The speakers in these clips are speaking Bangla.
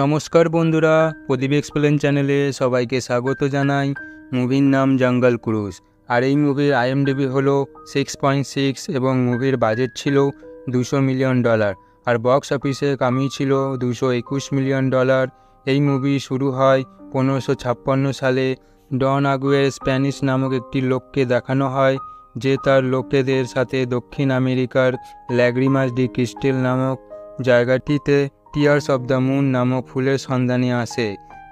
নমস্কার বন্ধুরা, প্রদীপ এক্সপ্লেন চ্যানেলে সবাইকে স্বাগত জানাই। মুভির নাম জঙ্গল ক্রুজ, আর এই মুভির IMDb হলো 6.6 এবং মুভির বাজেট ছিল $200 মিলিয়ন, আর বক্স অফিসে কামিয়ে ছিল $221 মিলিয়ন। এই মুভি শুরু হয় 1556 সালে। ডন আগুয়ের স্প্যানিশ নামক একটি লোককে দেখানো হয়, যে তার লোকেদের সাথে দক্ষিণ আমেরিকার ল্যাগ্রিমাস ডি ক্রিস্টেল নামক জায়গাটিতে টিয়ার্স অব দ্য মুন নামক ফুলের সন্ধানে আসে,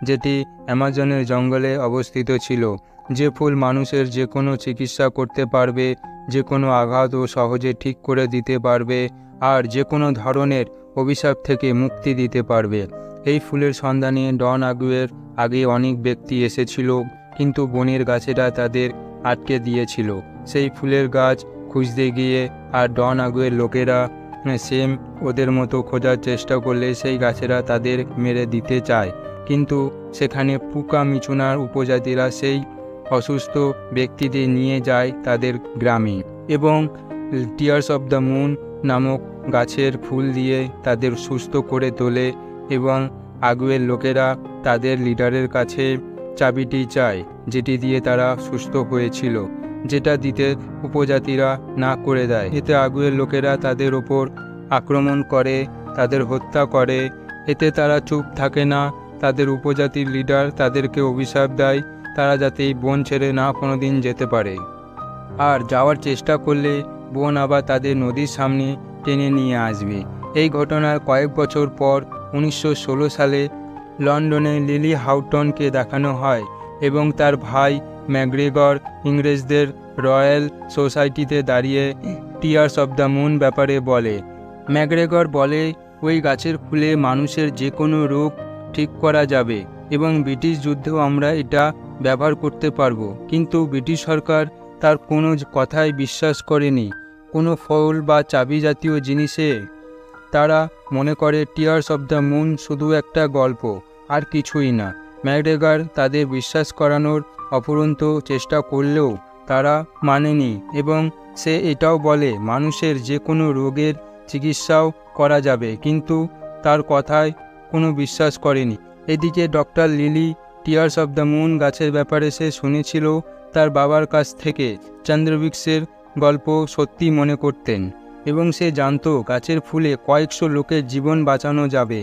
যেটি অ্যামাজনের জঙ্গলে অবস্থিত ছিল। যে ফুল মানুষের যে কোনো চিকিৎসা করতে পারবে, যে কোনো আঘাতও সহজে ঠিক করে দিতে পারবে, আর যে কোনো ধরনের অভিশাপ থেকে মুক্তি দিতে পারবে। এই ফুলের সন্ধানে ডন আগুয়ের আগে অনেক ব্যক্তি এসেছিল, কিন্তু বনের গাছেরা তাদের আটকে দিয়েছিল সেই ফুলের গাছ খুঁজতে গিয়ে। আর ডন আগুয়ের লোকেরা সেম ওদের মতো খোঁজার চেষ্টা করলে সেই গাছেরা তাদের মেরে দিতে চায়, কিন্তু সেখানে পুকা মিচুনার উপজাতিরা সেই অসুস্থ ব্যক্তিদের নিয়ে যায় তাদের গ্রামে এবং টিয়ার্স অব দ্য মুন নামক গাছের ফুল দিয়ে তাদের সুস্থ করে তোলে। এবং আগুয়ের লোকেরা তাদের লিডারের কাছে চাবিটি চায়, যেটি দিয়ে তারা সুস্থ হয়েছিল, যেটা দিতে উপজাতিরা না করে দেয়। এতে আগুয়ের লোকেরা তাদের ওপর আক্রমণ করে, তাদের হত্যা করে। এতে তারা চুপ থাকে না। তাদের উপজাতির লিডার তাদেরকে অভিশাপ দেয় তারা যাতে এই বন ছেড়ে না কোনোদিন যেতে পারে, আর যাওয়ার চেষ্টা করলে বন আবার তাদের নদীর সামনে টেনে নিয়ে আসবে। এই ঘটনার কয়েক বছর পর 1916 সালে লন্ডনে লিলি হাউটনকে দেখানো হয় এবং তার ভাই ম্যাকগ্রেগর ইংরেজদের রয়্যাল সোসাইটিতে দাঁড়িয়ে টিয়ার্স অব দ্য মুন ব্যাপারে বলে। ম্যাকগ্রেগর বলে, ওই গাছের ফুলে মানুষের যে কোনো রোগ ঠিক করা যাবে এবং ব্রিটিশ যুদ্ধেও আমরা এটা ব্যবহার করতে পারবো। কিন্তু ব্রিটিশ সরকার তার কোনো কথায় বিশ্বাস করেনি, কোনো ফল বা চাবি জাতীয় জিনিসে। তারা মনে করে টিয়ার্স অব দ্য মুন শুধু একটা গল্প, আর কিছুই না। ম্যাকগ্রেগর তাদের বিশ্বাস করানোর অফুরন্ত চেষ্টা করলেও তারা মানেনি এবং সে এটাও বলে মানুষের যে কোনো রোগের চিকিৎসাও করা যাবে, কিন্তু তার কথায় কোনো বিশ্বাস করেনি। এদিকে doctor lily tears of the moon গাছের ব্যাপারে সে শুনেছিল তার বাবার কাছ থেকে। চন্দ্রবৃক্ষের গল্প সত্যি মনে করতেন এবং সে জানতো গাছের ফুলে কয়েকশো লোকের জীবন বাঁচানো যাবে,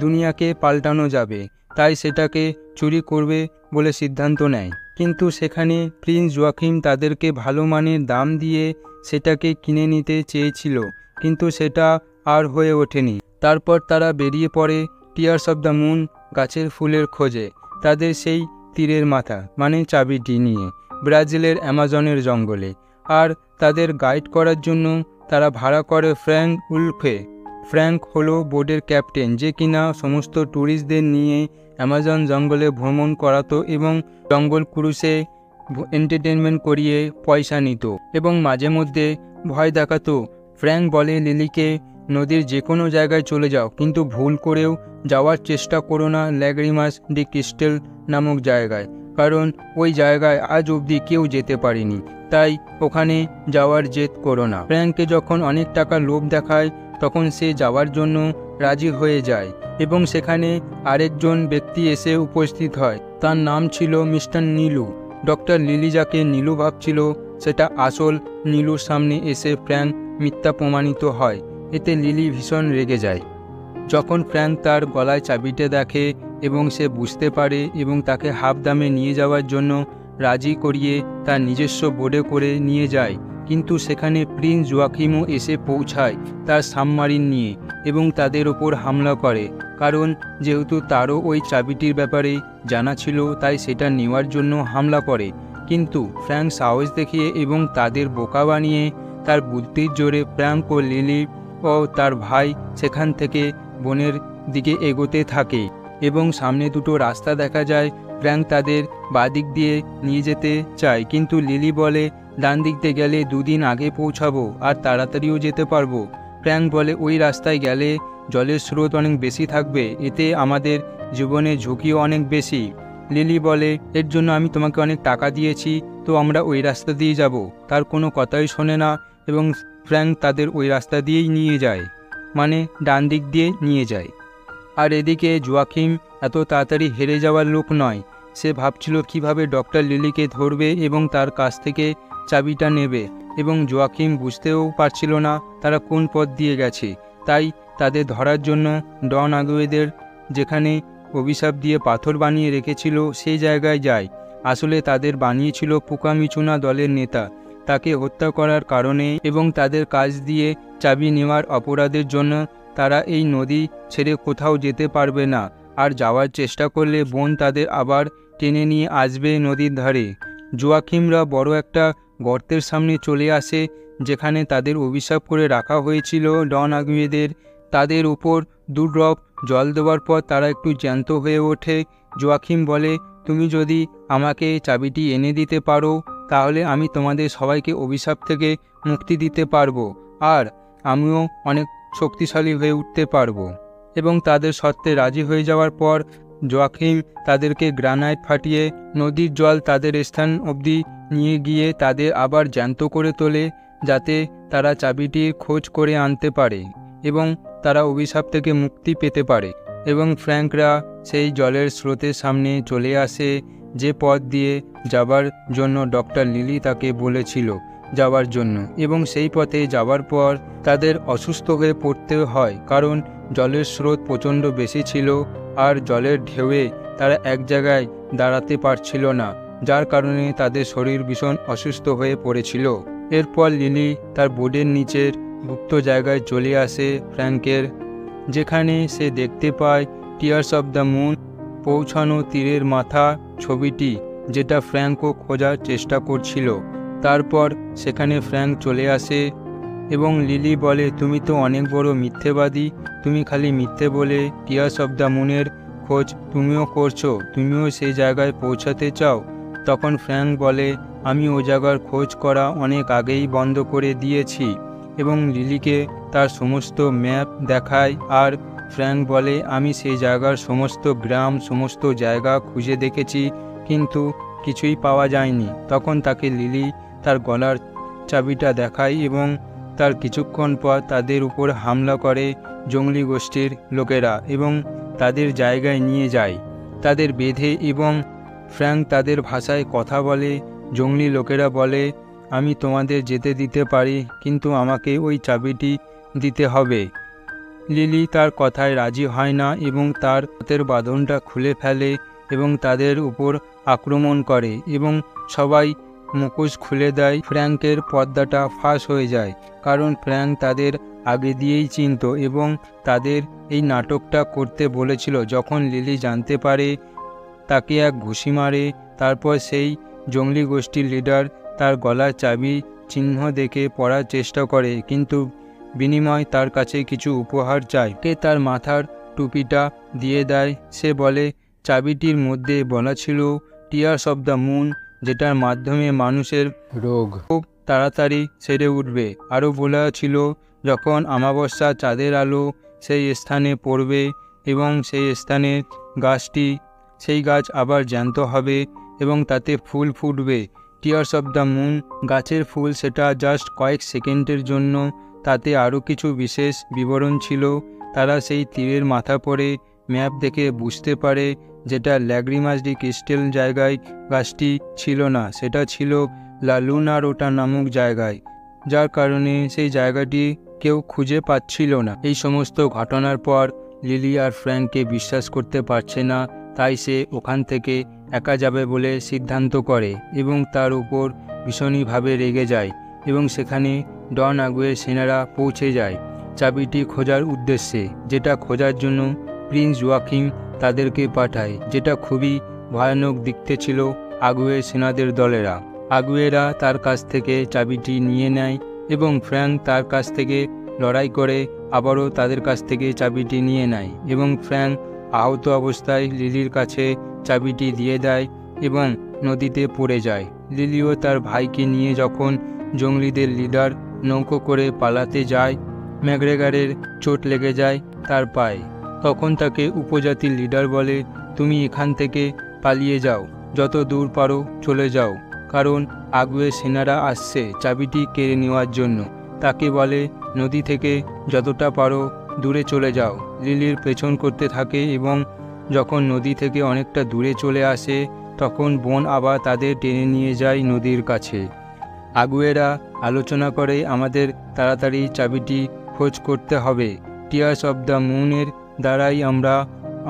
দুনিয়াকে পাল্টানো যাবে। তাই সেটাকে চুরি করবে বলে সিদ্ধান্ত নেয়। কিন্তু সেখানে প্রিন্স জোয়াকিম তাদেরকে ভালো মানের দাম দিয়ে সেটাকে কিনে নিতে চেয়েছিল, কিন্তু সেটা আর হয়ে ওঠেনি। তারপর তারা বেরিয়ে পড়ে টিয়ার্স অব দ্য মুন গাছের ফুলের খোঁজে, তাদের সেই তীরের মাথা মানে চাবিটি নিয়ে ব্রাজিলের অ্যামাজনের জঙ্গলে। আর তাদের গাইড করার জন্য তারা ভাড়া করে ফ্র্যাঙ্ক উলফে। ফ্র্যাঙ্ক হলো বোর্ডের ক্যাপ্টেন, যে কিনা সমস্ত ট্যুরিস্টদের নিয়ে অ্যামাজন জঙ্গলে ভ্রমণ করাতো এবং জঙ্গল ক্রুজে এন্টারটেনমেন্ট করিয়ে পয়সা নিত এবং মাঝে মধ্যে ভয় দেখাতো। ফ্র্যাঙ্ক বলে লিলিকে, নদীর যে কোনো জায়গায় চলে যাও, কিন্তু ভুল করেও যাওয়ার চেষ্টা করো না ল্যাগ্রিমাস ডি ক্রিস্টেল নামক জায়গায়, কারণ ওই জায়গায় আজ অবধি কেউ যেতে পারেনি, তাই ওখানে যাওয়ার জেদ করো না। ফ্র্যাঙ্ককে যখন অনেক টাকা লোভ দেখায় তখন সে যাওয়ার জন্য রাজি হয়ে যায় এবং সেখানে আরেকজন ব্যক্তি এসে উপস্থিত হয়। তার নাম ছিল মিস্টার নীলু। ডক্টর লিলি যাকে নীলু ভাবছিল সেটা আসল নীলুর সামনে এসে ফ্র্যাঙ্ক মিথ্যা প্রমাণিত হয়। এতে লিলি ভীষণ রেগে যায়। যখন ফ্র্যাঙ্ক তার গলায় চাবিটা দেখে এবং সে বুঝতে পারে এবং তাকে হাফ দামে নিয়ে যাওয়ার জন্য রাজি করিয়ে তার নিজস্ব বোর্ডে করে নিয়ে যায়, কিন্তু সেখানে প্রিন্স জোয়াকিমও এসে পৌঁছায় তার সাবমারিন নিয়ে এবং তাদের ওপর হামলা করে, কারণ যেহেতু তারও ওই চাবিটির ব্যাপারে জানা ছিল তাই সেটা নেওয়ার জন্য হামলা করে। কিন্তু ফ্র্যাঙ্ক সাহস দেখিয়ে এবং তাদের বোকা বানিয়ে তার বুদ্ধির জোরে ফ্র্যাঙ্ক ও লিলি ও তার ভাই সেখান থেকে বনের দিকে এগোতে থাকে এবং সামনে দুটো রাস্তা দেখা যায়। ফ্র্যাঙ্ক তাদের বাদিক দিয়ে নিয়ে যেতে চায়, কিন্তু লিলি বলে ডান দিক দিয়ে গেলে 2 দিন আগে পৌঁছাবো আর তাড়াতাড়িও যেতে পারবো। ফ্র্যাঙ্ক বলে ওই রাস্তায় গেলে জলের স্রোত অনেক বেশি থাকবে, এতে আমাদের জীবনের ঝুঁকিও অনেক বেশি। লিলি বলে এর জন্য আমি তোমাকে অনেক টাকা দিয়েছি, তো আমরা ওই রাস্তা দিয়ে যাব। তার কোনো কথাই শোনে না এবং ফ্র্যাঙ্ক তাদের ওই রাস্তা দিয়েই নিয়ে যায়, মানে ডান দিক দিয়ে নিয়ে যায়। আর এদিকে জোয়াকিম এত তাড়াতাড়ি হেরে যাওয়ার লোক নয়। সে ভাবছিল কিভাবে ডক্টর লিলিকে ধরবে এবং তার কাছ থেকে চাবিটা নেবে, এবং জোয়াকিম বুঝতেও পারছিল না তারা কোন পথ দিয়ে গেছে। তাই তাদের ধরার জন্য ডন আগুয়েদের যেখানে অভিশাপ দিয়ে পাথর বানিয়ে রেখেছিল সেই জায়গায় যায়। আসলে তাদের বানিয়েছিল পুকামিচুনা দলের নেতা। তাকে হত্যা করার কারণে এবং তাদের কাজ দিয়ে চাবি নেওয়ার অপরাধের জন্য তারা এই নদী ছেড়ে কোথাও যেতে পারবে না, আর যাওয়ার চেষ্টা করলে বোন তাদের আবার টেনে নিয়ে আসবে নদীর ধারে। জোয়াকিমরা বড় একটা গর্তের সামনে চলে আসে যেখানে তাদের অভিশাপ করে রাখা হয়েছিল ডন আগুয়েদের। তাদের উপর 2 ড্রপ জল দেওয়ার পর তারা একটু জ্যান্ত হয়ে ওঠে। জোয়াকিম বলে, তুমি যদি আমাকে চাবিটি এনে দিতে পারো তাহলে আমি তোমাদের সবাইকে অভিশাপ থেকে মুক্তি দিতে পারবো, আর আমিও অনেক শক্তিশালী হয়ে উঠতে পারবো। এবং তাদের শর্তে রাজি হয়ে যাওয়ার পর জোয়াকিম তাদেরকে গ্রানাইট ফাটিয়ে নদীর জল তাদের স্থান অবধি নিয়ে গিয়ে তাদের আবার জ্যান্ত করে তোলে, যাতে তারা চাবিটির খোঁজ করে আনতে পারে এবং তারা অভিশাপ থেকে মুক্তি পেতে পারে। এবং ফ্র্যাঙ্করা সেই জলের স্রোতের সামনে চলে আসে যে পথ দিয়ে যাবার জন্য ডক্টর লিলি তাকে বলেছিল যাওয়ার জন্য, এবং সেই পথে যাওয়ার পর তাদের অসুস্থ হয়ে পড়তে হয় কারণ জলের স্রোত প্রচণ্ড বেশি ছিল আর জলের ঢেউয়ে তারা এক জায়গায় দাঁড়াতে পারছিল না, যার কারণে তাদের শরীর ভীষণ অসুস্থ হয়ে পড়েছিল। এরপর লিলি তার বোর্ডের নিচের গুপ্ত জায়গায় চলে আসে ফ্র্যাঙ্কের, যেখানে সে দেখতে পায় টিয়ার্স অব দ্য মুন পৌঁছানো তীরের মাথা ছবিটি, যেটা ফ্র্যাঙ্কও খোঁজার চেষ্টা করছিল। তারপর সেখানে ফ্র্যাঙ্ক চলে আসে এবং লিলি বলে, তুমি তো অনেক বড় মিথ্যেবাদী, তুমি খালি মিথ্যে বলে টিয়ার্স অব দ্য মুনের খোঁজ তুমিও করছো, তুমিও সেই জায়গায় পৌঁছাতে চাও। তখন ফ্র্যাঙ্ক বলে, আমি ও জায়গার খোঁজ করা অনেক আগেই বন্ধ করে দিয়েছি, এবং লিলিকে তার সমস্ত ম্যাপ দেখায়। আর ফ্র্যাঙ্ক বলে, আমি সেই জায়গার সমস্ত গ্রাম সমস্ত জায়গা খুঁজে দেখেছি কিন্তু কিছুই পাওয়া যায়নি। তখন তাকে লিলি তার গলার চাবিটা দেখায় এবং তার কিছুক্ষণ পর তাদের উপর হামলা করে জঙ্গলি গোষ্ঠীর লোকেরা এবং তাদের জায়গায় নিয়ে যায়, তাদের বেঁধে, এবং ফ্র্যাঙ্ক তাদের ভাষায় কথা বলে। জঙ্গলি লোকেরা বলে, আমি তোমাদের যেতে দিতে পারি কিন্তু আমাকে ওই চাবিটি দিতে হবে। লিলি তার কথায় রাজি হয় না এবং তার হাতের বাঁধনটা খুলে ফেলে এবং তাদের উপর আক্রমণ করে এবং সবাই মুখোশ খুলে দেয়। ফ্র্যাঙ্কের পর্দাটা ফাঁস হয়ে যায় কারণ ফ্র্যাঙ্ক তাদের আগে দিয়েই চিনত এবং তাদের এই নাটকটা করতে বলেছিল। যখন লিলি জানতে পারে, তাকে এক ঘুষি মারে। তারপর সেই জঙ্গলি গোষ্ঠীর লিডার তার গলার চাবি চিহ্ন দেখে পড়ার চেষ্টা করে, কিন্তু বিনিময় তার কাছে কিছু উপহার চায়। কে তার মাথার টুপিটা দিয়ে দেয়। সে বলে, চাবিটির মধ্যে বলা ছিল টিয়ার্স অব দ্য মুন, যেটার মাধ্যমে মানুষের রোগ খুব তাড়াতাড়ি সেরে উঠবে। আরও বলা ছিল, যখন অমাবস্যা চাঁদের আলো সেই স্থানে পড়বে এবং সেই স্থানের গাছটি, সেই গাছ আবার জ্যান্ত হবে এবং তাতে ফুল ফুটবে। টিয়ার্স অব দ্য মুন গাছের ফুল, সেটা জাস্ট কয়েক সেকেন্ডের জন্য। তাতে আরও কিছু বিশেষ বিবরণ ছিল। তারা সেই তীরের মাথা পড়ে ম্যাপ দেখে বুঝতে পারে যেটা ল্যাগ্রিমাস ডি ক্রিস্টেল জায়গায় গাছটি ছিল না, সেটা ছিল লা লুনা রোটা নামক জায়গায়, যার কারণে সেই জায়গাটি কেউ খুঁজে পাচ্ছিল না। এই সমস্ত ঘটনার পর লিলি আর ফ্র্যাঙ্ককে বিশ্বাস করতে পারছে না, তাই সে ওখান থেকে একা যাবে বলে সিদ্ধান্ত করে এবং তার উপর ভীষণভাবে রেগে যায় এবং সেখানে ডন আগুয়ের সেনারা পৌঁছে যায় চাবিটি খোঁজার উদ্দেশ্যে, যেটা খোঁজার জন্য প্রিন্স জোয়াকিম তাদেরকে পাঠায়, যেটা খুবই ভয়ানক দেখতে ছিল আগুয়ের সেনাদের দলেরা। আগুয়েরা তার কাছ থেকে চাবিটি নিয়ে নেয় এবং ফ্র্যাঙ্ক তার কাছ থেকে লড়াই করে আবারও তাদের কাছ থেকে চাবিটি নিয়ে নেয় এবং ফ্র্যাঙ্ক আহত অবস্থায় লিলির কাছে চাবিটি দিয়ে দেয় এবং নদীতে পড়ে যায়। লিলিও তার ভাইকে নিয়ে যখন জঙ্গলিদের লিডার নৌকো করে পালাতে যায়, ম্যাকগ্রেগরের চোট লেগে যায় তার পায়ে। তখন তাকে উপজাতির লিডার বলে, তুমি এখান থেকে পালিয়ে যাও, যত দূর পারো চলে যাও, কারণ আগুয়ের সেনারা আসছে চাবিটি কেড়ে নেওয়ার জন্য। তাকে বলে, নদী থেকে যতটা পারো দূরে চলে যাও। লিলির পেছন করতে থাকে এবং যখন নদী থেকে অনেকটা দূরে চলে আসে তখন বোন আবার তাদের টেনে নিয়ে যায় নদীর কাছে। আগুয়েরা আলোচনা করে আমাদের তাড়াতাড়ি চাবিটি খোঁজ করতে হবে। টিয়ার্স অব দ্য মুনের দ্বারাই আমরা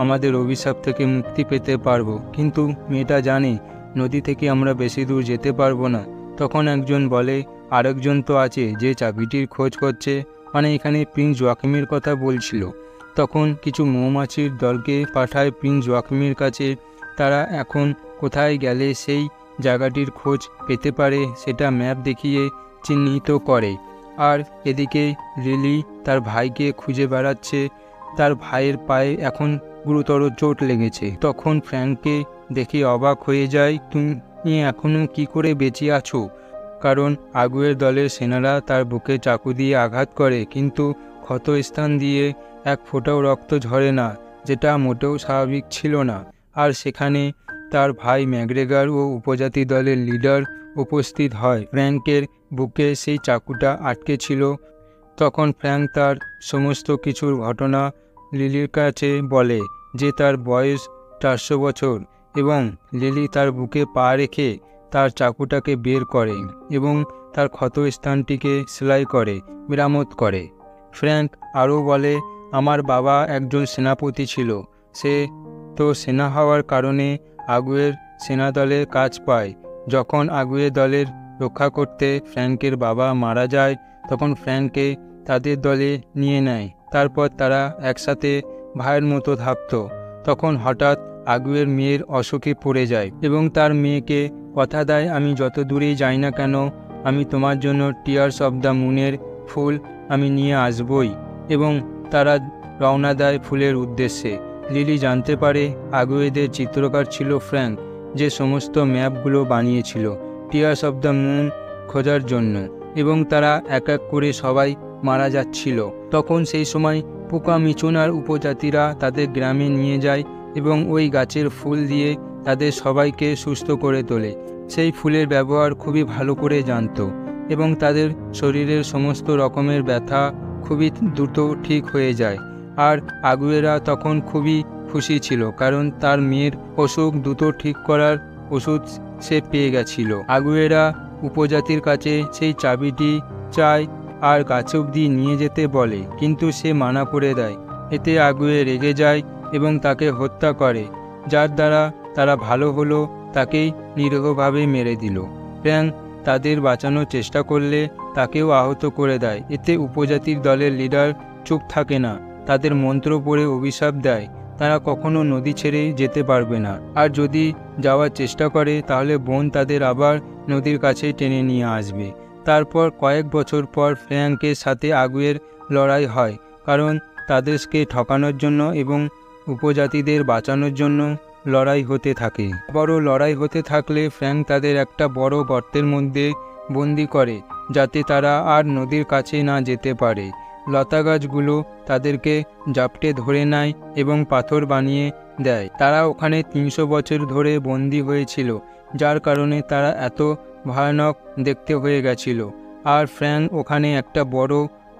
আমাদের অভিশাপ থেকে মুক্তি পেতে পারবো। কিন্তু মেয়েটা জানে নদী থেকে আমরা বেশি দূর যেতে পারবো না। তখন একজন বলে, আরেকজন তো আছে যে চাবিটির খোঁজ করছে, মানে এখানে প্রিন্স জোয়াকিমের কথা বলছিল। তখন কিছু মৌমাছির দলকে পাঠায় প্রিন্স জোয়াকিমের কাছে। তারা এখন কোথায় গেলে সেই জায়গাটির খোঁজ পেতে পারে সেটা ম্যাপ দেখিয়ে চিহ্নিত করে। আর এদিকে লিলি তার ভাইকে খুঁজে বেড়াচ্ছে। তার ভাইয়ের পায়ে এখন গুরুতর চোট লেগেছে। তখন ফ্র্যাঙ্ককে দেখে অবাক হয়ে যায়, তুমি এখনও কি করে বেঁচে আছো? কারণ আগুয়ের দলের সেনারা তার বুকে চাকু দিয়ে আঘাত করে, কিন্তু ক্ষত স্থান দিয়ে এক ফোঁটাও রক্ত ঝরে না, যেটা মোটেও স্বাভাবিক ছিল না। আর সেখানে তার ভাই ম্যাকগ্রেগর ও উপজাতি দলের লিডার উপস্থিত হয়। ফ্র্যাঙ্কের বুকে সেই চাকুটা আটকে ছিল। তখন ফ্র্যাঙ্ক তার সমস্ত কিছুর ঘটনা লিলির কাছে বলে যে তার বয়স 400 বছর এবং লিলি তার বুকে পা রেখে তার চাকুটাকে বের করে এবং তার ক্ষত স্থানটিকে সেলাই করে, মেরামত করে। ফ্র্যাঙ্ক আরও বলে, আমার বাবা একজন সেনাপতি ছিল। সে তো সেনা হওয়ার কারণে আগুয়ের সেনাদলের কাজ পায়। যখন আগুয়ের দলের রক্ষা করতে ফ্র্যাঙ্কের বাবা মারা যায় তখন ফ্র্যাঙ্ককে তাদের দলে নিয়ে নেয়। তারপর তারা একসাথে ভাইয়ের মতো থাকত। তখন হঠাৎ আগুয়ের মেয়ের অসুখে পড়ে যায় এবং তার মেয়েকে কথা দেয়, আমি যত দূরেই যাই না কেন আমি তোমার জন্য টিয়ার্স অব দ্য মুনের ফুল আমি নিয়ে আসবই। এবং তারা রওনা দেয় ফুলের উদ্দেশ্যে। লিলি জানতে পারে আগুয়েদের চিত্রকার ছিল ফ্র্যাঙ্ক, যে সমস্ত ম্যাপগুলো বানিয়েছিল টিয়ার্স অব দ্য মুন খোঁজার জন্য, এবং তারা এক এক করে সবাই মারা যাচ্ছিল। তখন সেই সময় পোকা মিচুনার উপজাতিরা তাদের গ্রামে নিয়ে যায় এবং ওই গাছের ফুল দিয়ে তাদের সবাইকে সুস্থ করে তোলে। সেই ফুলের ব্যবহার খুবই ভালো করে জানত এবং তাদের শরীরের সমস্ত রকমের ব্যথা খুবই দ্রুত ঠিক হয়ে যায়। আর আগুয়েরা তখন খুবই খুশি ছিল, কারণ তার মেয়ের অসুখ দ্রুত ঠিক করার ওষুধ সে পেয়ে গেছিল। আগুয়েরা উপজাতির কাছে সেই চাবিটি চায় আর গাছ অবধি নিয়ে যেতে বলে, কিন্তু সে মানা করে দেয়। এতে আগুয়ে রেগে যায় এবং তাকে হত্যা করে, যার দ্বারা তারা ভালো হলো তাকেই নিরীহভাবে মেরে দিল। ফ্র্যাঙ্ক তাদের বাঁচানোর চেষ্টা করলে তাকেও আহত করে দেয়। এতে উপজাতির দলের লিডার চুপ থাকে না, তাদের মন্ত্র পড়ে অভিশাপ দেয় তারা কখনো নদী ছেড়ে যেতে পারবে না, আর যদি যাওয়ার চেষ্টা করে তাহলে বোন তাদের আবার নদীর কাছে টেনে নিয়ে আসবে। তারপর কয়েক বছর পর ফ্র্যাঙ্কের সাথে আগুয়ের লড়াই হয়, কারণ তাদেরকে ঠকানোর জন্য এবং উপজাতিদের বাঁচানোর জন্য লড়াই হতে থাকে। আবারও লড়াই হতে থাকলে ফ্র্যাঙ্ক তাদের একটা বড় গর্তের মধ্যে বন্দি করে, যাতে তারা আর নদীর কাছে না যেতে পারে। লতা গাছগুলো তাদেরকে জাপটে ধরে নেয় এবং পাথর বানিয়ে দেয়। তারা ওখানে 300 বছর ধরে বন্দি হয়েছিল, যার কারণে তারা এত ভয়ানক দেখতে হয়ে গেছিল। আর ফ্র্যাঙ্ক ওখানে একটা বড়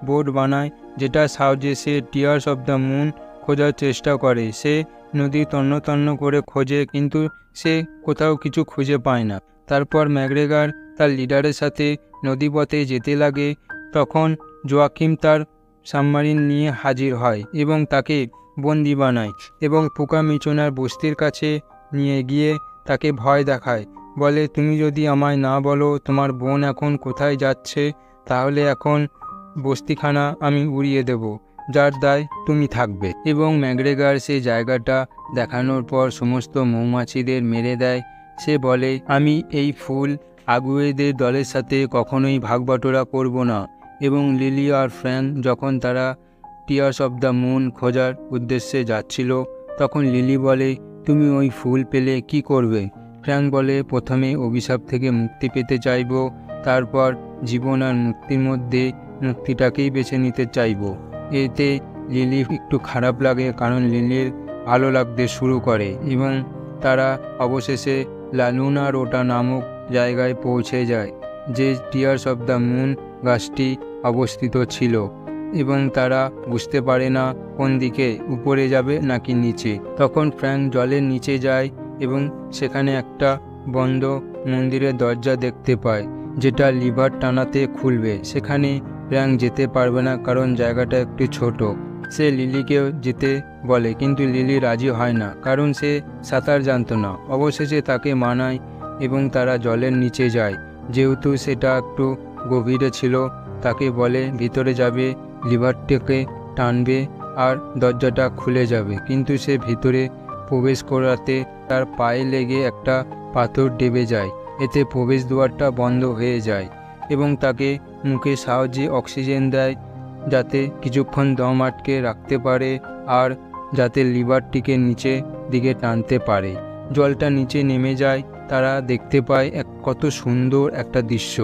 বোর্ড বানায়, যেটার সাহায্যে সে টিয়ার্স অব দ্য মুন খোঁজার চেষ্টা করে। সে নদী তন্ন তন্ন করে খোঁজে, কিন্তু সে কোথাও কিছু খুঁজে পায় না। তারপর ম্যাকগ্রেগর তার লিডারের সাথে নদীপথে যেতে লাগে। তখন জোয়াকিম তার সাবমারিন নিয়ে হাজির হয় এবং তাকে বন্দি বানায় এবং পোকা মিচুনার বস্তির কাছে নিয়ে গিয়ে তাকে ভয় দেখায়। বলে, তুমি যদি আমায় না বলো তোমার বোন এখন কোথায় যাচ্ছে, তাহলে এখন বস্তিখানা আমি উড়িয়ে দেব, যার দায় তুমি থাকবে। এবং ম্যাকগ্রেগর সেই জায়গাটা দেখানোর পর সমস্ত মৌমাছিদের মেরে দেয়। সে বলে, আমি এই ফুল আগুয়েদের দলের সাথে কখনোই ভাগবাটোরা করব না। এবং লিলি আর ফ্র্যাঙ্ক যখন তারা টিয়ার্স অব দ্য মুন খোঁজার উদ্দেশ্যে যাচ্ছিল, তখন লিলি বলে, তুমি ওই ফুল পেলে কি করবে? ফ্র্যাঙ্ক বলে, প্রথমে অভিশাপ থেকে মুক্তি পেতে চাইব, তারপর জীবন আর মুক্তির মধ্যে মুক্তিটাকেই বেছে নিতে চাইব। এতে লিলি একটু খারাপ লাগে, কারণ লিলির ভালো লাগতে শুরু করে এবং তারা অবশেষে লা লুনা রোটা নামক জায়গায় পৌঁছে যায়, যে টিয়ার্স অব দ্য মুন গাছটি অবস্থিত ছিল। এবং তারা বুঝতে পারে না কোন দিকে উপরে যাবে নাকি নিচে। তখন ফ্র্যাঙ্ক জলের নিচে যায় এবং সেখানে একটা বন্ধ মন্দিরের দরজা দেখতে পায়, যেটা লিভার টানাতে খুলবে। সেখানে ফ্র্যাঙ্ক যেতে পারবে না কারণ জায়গাটা একটু ছোট। সে লিলিকেও যেতে বলে, কিন্তু লিলি রাজি হয় না কারণ সে সাঁতার জানত না। অবশেষে তাকে মানায় এবং তারা জলের নিচে যায়। যেহেতু সেটা একটু গভীরে ছিল, তাকে বলে ভিতরে যাবে, লিভারটাকে টানবে আর দরজাটা খুলে যাবে। কিন্তু সে ভিতরে প্রবেশ করাতে তার পায়ে লেগে একটা পাথর ডেবে যায়। এতে প্রবেশ দুয়ারটা বন্ধ হয়ে যায় এবং তাকে মুখের সাহায্যে অক্সিজেন দেয়, যাতে কিছুক্ষণ দম আটকে রাখতে পারে আর যাতে লিভারটিকে নিচে দিকে টানতে পারে। জলটা নিচে নেমে যায়। তারা দেখতে পায় কত সুন্দর একটা দৃশ্য।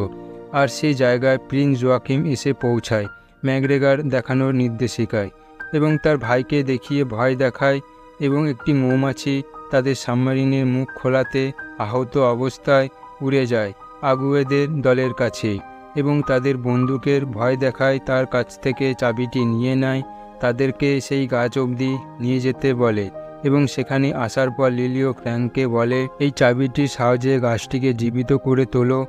আর সেই জায়গায় প্রিন্স জোয়াকিম এসে পৌঁছায় ম্যাকগ্রেগর দেখানোর নির্দেশিকায় এবং তার ভাইকে দেখিয়ে ভয় দেখায় এবং একটি মৌমাছি তাদের সাবমেরিনের মুখ খোলাতে আহত অবস্থায় উড়ে যায় আগুয়েদের দলের কাছে এবং তাদের বন্দুকের ভয় দেখায়। তার কাছ থেকে চাবিটি নিয়ে নেয়, তাদেরকে সেই গাছ অবধি নিয়ে যেতে বলে এবং সেখানে আসার পর লিলিও ফ্র্যাঙ্ককে বলে, এই চাবিটির সাহায্যে গাছটিকে জীবিত করে তোলো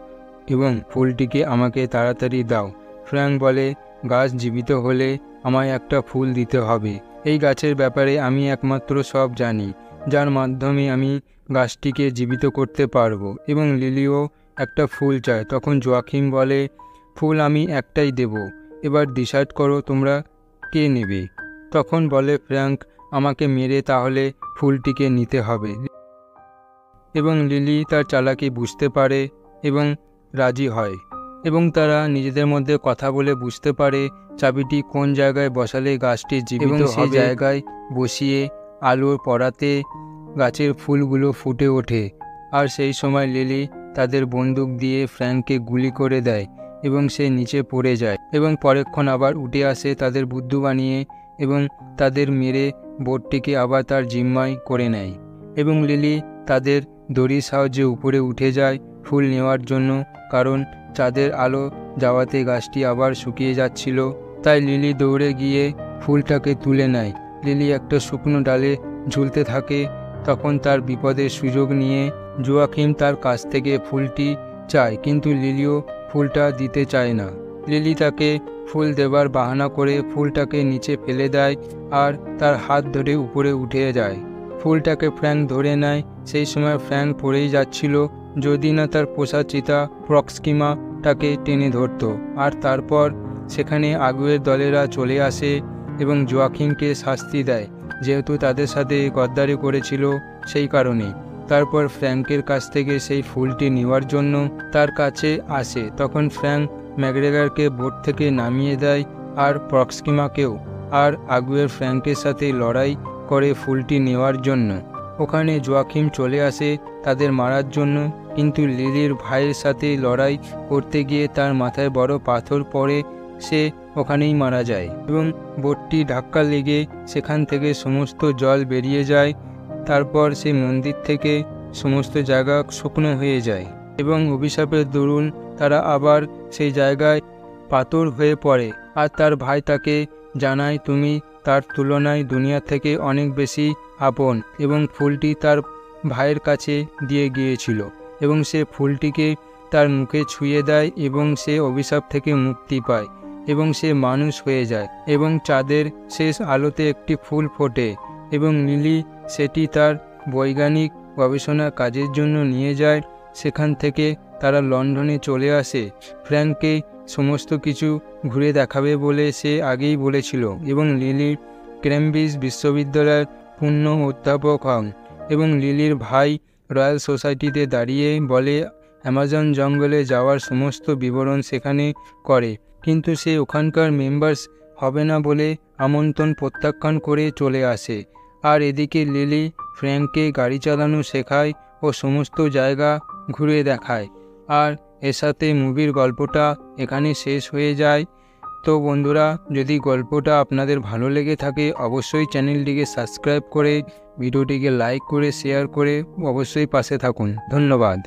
এবং ফুলটিকে আমাকে তাড়াতাড়ি দাও। ফ্র্যাঙ্ক বলে, গাছ জীবিত হলে আমায় একটা ফুল দিতে হবে। এই গাছের ব্যাপারে আমি একমাত্র সব জানি, যার মাধ্যমে আমি গাছটিকে জীবিত করতে পারবো। এবং লিলিও একটা ফুল চায়। তখন জোয়াকিম বলে, ফুল আমি একটাই দেব, এবার ডিসাইড করো তোমরা কে নেবে। তখন বলে ফ্র্যাঙ্ক, আমাকে মেরে তাহলে ফুলটিকে নিতে হবে। এবং লিলি তার চালাকি বুঝতে পারে এবং রাজি হয় এবং তারা নিজেদের মধ্যে কথা বলে বুঝতে পারে চাবিটি কোন জায়গায় বসালে গাছটি জীবিত হবে। সেই জায়গায় বসিয়ে আলোর পড়াতে গাছের ফুলগুলো ফুটে ওঠে। আর সেই সময় লিলি তাদের বন্দুক দিয়ে ফ্র্যাঙ্ককে গুলি করে দেয় এবং সে নিচে পড়ে যায় এবং পরেক্ষণ আবার উঠে আসে তাদের বুদ্ধু বানিয়ে এবং তাদের মেরে বোটটিকে আবার তার জিম্মায় করে নেয়। এবং লিলি তাদের দড়ির সাহায্যে উপরে উঠে যায় ফুল নেওয়ার জন্য, কারণ চাঁদের আলো যাওয়াতে গাছটি আবার শুকিয়ে যাচ্ছিল। তাই লিলি দৌড়ে গিয়ে ফুলটাকে তুলে নেয়। লিলি একটা শুকনো ডালে ঝুলতে থাকে। তখন তার বিপদের সুযোগ নিয়ে জোয়াকিম তার কাছ থেকে ফুলটি চায়, কিন্তু লিলিও ফুলটা দিতে চায় না। লিলি তাকে ফুল দেবার বাহানা করে ফুলটাকে নিচে ফেলে দেয় আর তার হাত ধরে উপরে উঠে যায়। ফুলটাকে ফ্র্যাঙ্ক ধরে নেয়। সেই সময় ফ্র্যাঙ্ক পড়েই যাচ্ছিল যদি না তার পোষা চিতা প্রক্সিমাটাকে টেনে ধরত। আর তারপর সেখানে আগুয়ের দলেরা চলে আসে এবং জোয়াকিমকে শাস্তি দেয়, যেহেতু তাদের সাথে গদ্দারি করেছিল সেই কারণে। তারপর ফ্র্যাঙ্কের কাছ থেকে সেই ফুলটি নেওয়ার জন্য তার কাছে আসে। তখন ফ্র্যাঙ্ক ম্যাকগ্রেগরকে বোট থেকে নামিয়ে দেয় আর প্রক্সিমাকেও। আর আগুয়ের ফ্র্যাঙ্কের সাথে লড়াই করে ফুলটি নেওয়ার জন্য। ওখানে জোয়াকিম চলে আসে তাদের মারার জন্য, কিন্তু লিলির ভাইয়ের সাথে লড়াই করতে গিয়ে তার মাথায় বড় পাথর পড়ে, সে ওখানেই মারা যায় এবং বোটটি ধাক্কা লেগে সেখান থেকে সমস্ত জল বেরিয়ে যায়। তারপর সেই মন্দির থেকে সমস্ত জায়গা শুকনো হয়ে যায় এবং অভিশাপের দরুন তারা আবার সেই জায়গায় পাথর হয়ে পড়ে। আর তার ভাই তাকে জানায়, তুমি তার তুলনায় দুনিয়া থেকে অনেক বেশি আপন। এবং ফুলটি তার ভাইয়ের কাছে দিয়ে গিয়েছিল এবং সে ফুলটিকে তার মুখে ছুঁয়ে দেয় এবং সে অভিশাপ থেকে মুক্তি পায় এবং সে মানুষ হয়ে যায় এবং চাঁদের শেষ আলোতে একটি ফুল ফোটে এবং লিলি সেটি তার বৈজ্ঞানিক গবেষণা কাজের জন্য নিয়ে যায়। সেখান থেকে তারা লন্ডনে চলে আসে। ফ্র্যাঙ্ককে সমস্ত কিছু ঘুরে দেখাবে বলে সে আগেই বলেছিল এবং লিলি কেমব্রিজ বিশ্ববিদ্যালয়ের পূর্ণ অধ্যাপক হন এবং লিলির ভাই রয়্যাল সোসাইটিতে দাঁড়িয়ে বলে অ্যামাজন জঙ্গলে যাওয়ার সমস্ত বিবরণ সেখানে করে, কিন্তু সে ওখানকার মেম্বার্স হবে না বলে আমন্ত্রণ প্রত্যাখ্যান করে চলে আসে। আর এদিকে লিলি ফ্র্যাঙ্ককে গাড়ি চালানো শেখায় ও সমস্ত জায়গা ঘুরে দেখায়। আর এর সাথে মুভির গল্পটা এখানে শেষ হয়ে যায়। তো বন্ধুরা, যদি গল্পটা আপনাদের ভালো লেগে থাকে অবশ্যই চ্যানেলটিকে সাবস্ক্রাইব করে ভিডিওটিকে লাইক করে শেয়ার করে অবশ্যই পাশে থাকুন। ধন্যবাদ।